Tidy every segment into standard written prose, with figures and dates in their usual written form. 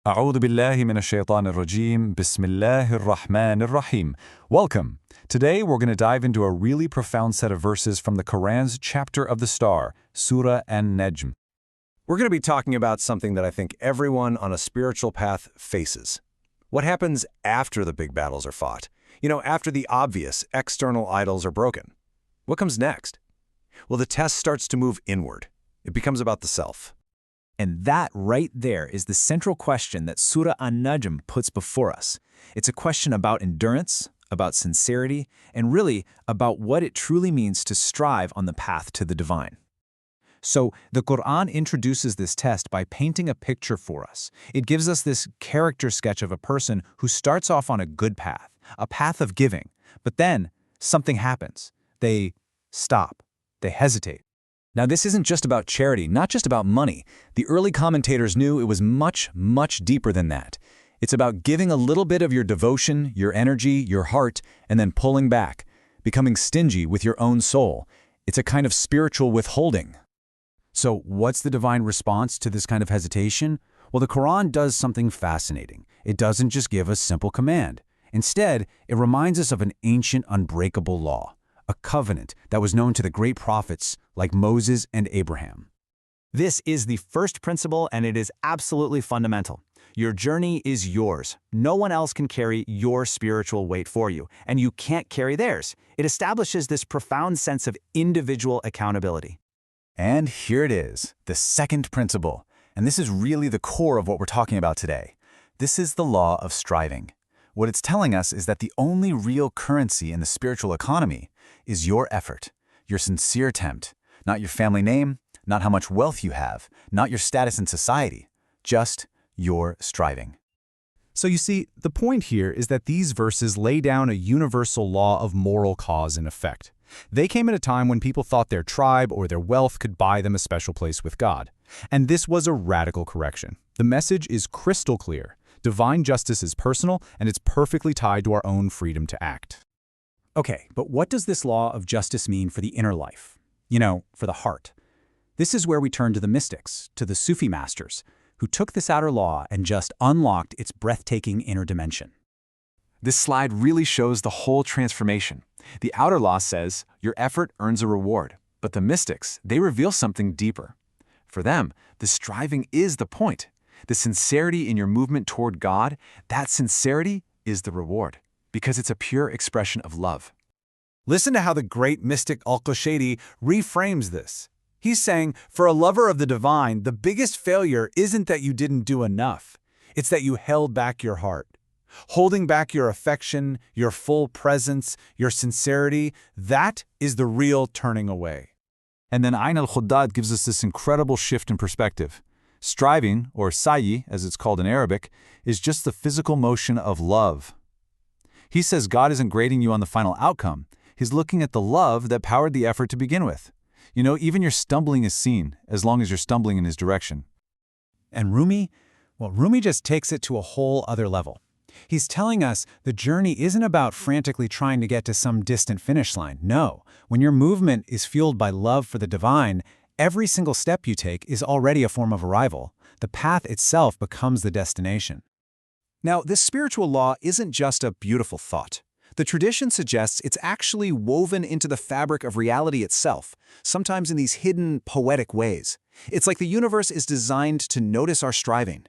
أعوذ بالله من الشيطان الرجيم. بسم الله الرحمن الرحيم. Welcome. Today we're going to dive into a really profound set of verses from the Quran's chapter of the star, Surah An-Najm. We're going to be talking about something that I think everyone on a spiritual path faces. What happens after the big battles are fought? After the obvious external idols are broken. What comes next? Well, the test starts to move inward. It becomes about the self. And that right there is the central question that Surah An-Najm puts before us. It's a question about endurance, about sincerity, and really about what it truly means to strive on the path to the divine. So the Qur'an introduces this test by painting a picture for us. It gives us this character sketch of a person who starts off on a good path, a path of giving, but then something happens. They stop. They hesitate. Now, this isn't just about charity, not just about money. The early commentators knew it was much, much deeper than that. It's about giving a little bit of your devotion, your energy, your heart, and then pulling back, becoming stingy with your own soul. It's a kind of spiritual withholding. So what's the divine response to this kind of hesitation? Well, the Quran does something fascinating. It doesn't just give a simple command. Instead, it reminds us of an ancient, unbreakable law, a covenant that was known to the great prophets like Moses and Abraham. This is the first principle, and it is absolutely fundamental. Your journey is yours. No one else can carry your spiritual weight for you, and you can't carry theirs. It establishes this profound sense of individual accountability. And here it is, the second principle. And this is really the core of what we're talking about today. This is the law of striving. What it's telling us is that the only real currency in the spiritual economy is your effort, your sincere attempt, not your family name, not how much wealth you have, not your status in society, just your striving. So you see, the point here is that these verses lay down a universal law of moral cause and effect. They came at a time when people thought their tribe or their wealth could buy them a special place with God. And this was a radical correction. The message is crystal clear. Divine justice is personal, and it's perfectly tied to our own freedom to act. Okay, but what does this law of justice mean for the inner life? For the heart. This is where we turn to the mystics, to the Sufi masters, who took this outer law and just unlocked its breathtaking inner dimension. This slide really shows the whole transformation. The outer law says your effort earns a reward, but the mystics, they reveal something deeper. For them, the striving is the point. The sincerity in your movement toward God, that sincerity is the reward, because it's a pure expression of love. Listen to how the great mystic al-Qushayri reframes this. He's saying, for a lover of the divine, the biggest failure isn't that you didn't do enough. It's that you held back your heart. Holding back your affection, your full presence, your sincerity, that is the real turning away. And then Ayn al-Khuddad gives us this incredible shift in perspective. Striving, or sa'i, as it's called in Arabic, is just the physical motion of love. He says God isn't grading you on the final outcome. He's looking at the love that powered the effort to begin with. Even your stumbling is seen, as long as you're stumbling in His direction. And Rumi? Well, Rumi just takes it to a whole other level. He's telling us the journey isn't about frantically trying to get to some distant finish line. No, when your movement is fueled by love for the divine, every single step you take is already a form of arrival. The path itself becomes the destination. Now, this spiritual law isn't just a beautiful thought. The tradition suggests it's actually woven into the fabric of reality itself, sometimes in these hidden, poetic ways. It's like the universe is designed to notice our striving.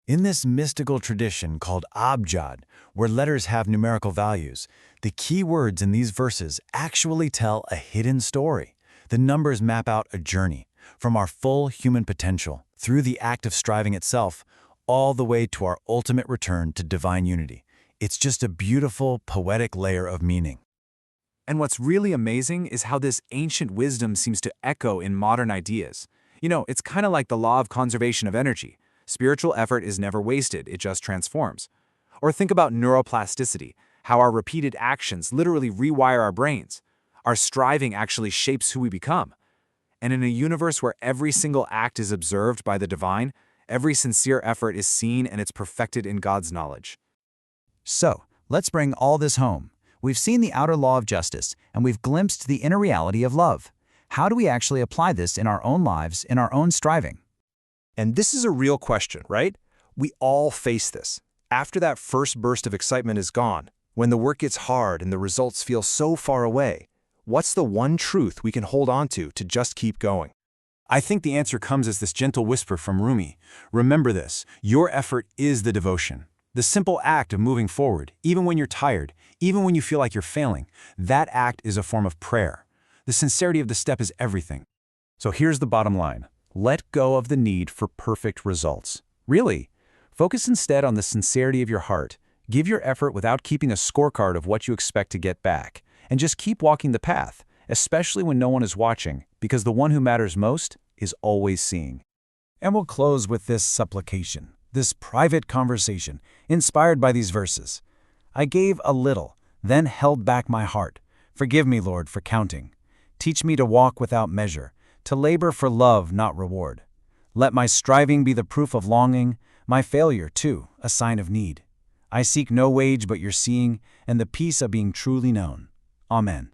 In this mystical tradition called abjad, where letters have numerical values, the key words in these verses actually tell a hidden story. The numbers map out a journey, from our full human potential, through the act of striving itself, all the way to our ultimate return to divine unity. It's just a beautiful, poetic layer of meaning. And what's really amazing is how this ancient wisdom seems to echo in modern ideas. It's kind of like the law of conservation of energy. Spiritual effort is never wasted, it just transforms. Or think about neuroplasticity, how our repeated actions literally rewire our brains. Our striving actually shapes who we become. And in a universe where every single act is observed by the divine, every sincere effort is seen and it's perfected in God's knowledge. So, let's bring all this home. We've seen the outer law of justice, and we've glimpsed the inner reality of love. How do we actually apply this in our own lives, in our own striving? And this is a real question, right? We all face this. After that first burst of excitement is gone, when the work gets hard and the results feel so far away, what's the one truth we can hold on to just keep going? I think the answer comes as this gentle whisper from Rumi. Remember this, your effort is the devotion. The simple act of moving forward, even when you're tired, even when you feel like you're failing, that act is a form of prayer. The sincerity of the step is everything. So here's the bottom line. Let go of the need for perfect results. Really, focus instead on the sincerity of your heart. Give your effort without keeping a scorecard of what you expect to get back. And just keep walking the path, especially when no one is watching, because the one who matters most is always seeing. And we'll close with this supplication, this private conversation, inspired by these verses. I gave a little, then held back my heart. Forgive me, Lord, for counting. Teach me to walk without measure, to labor for love, not reward. Let my striving be the proof of longing, my failure, too, a sign of need. I seek no wage but your seeing, and the peace of being truly known. Amen.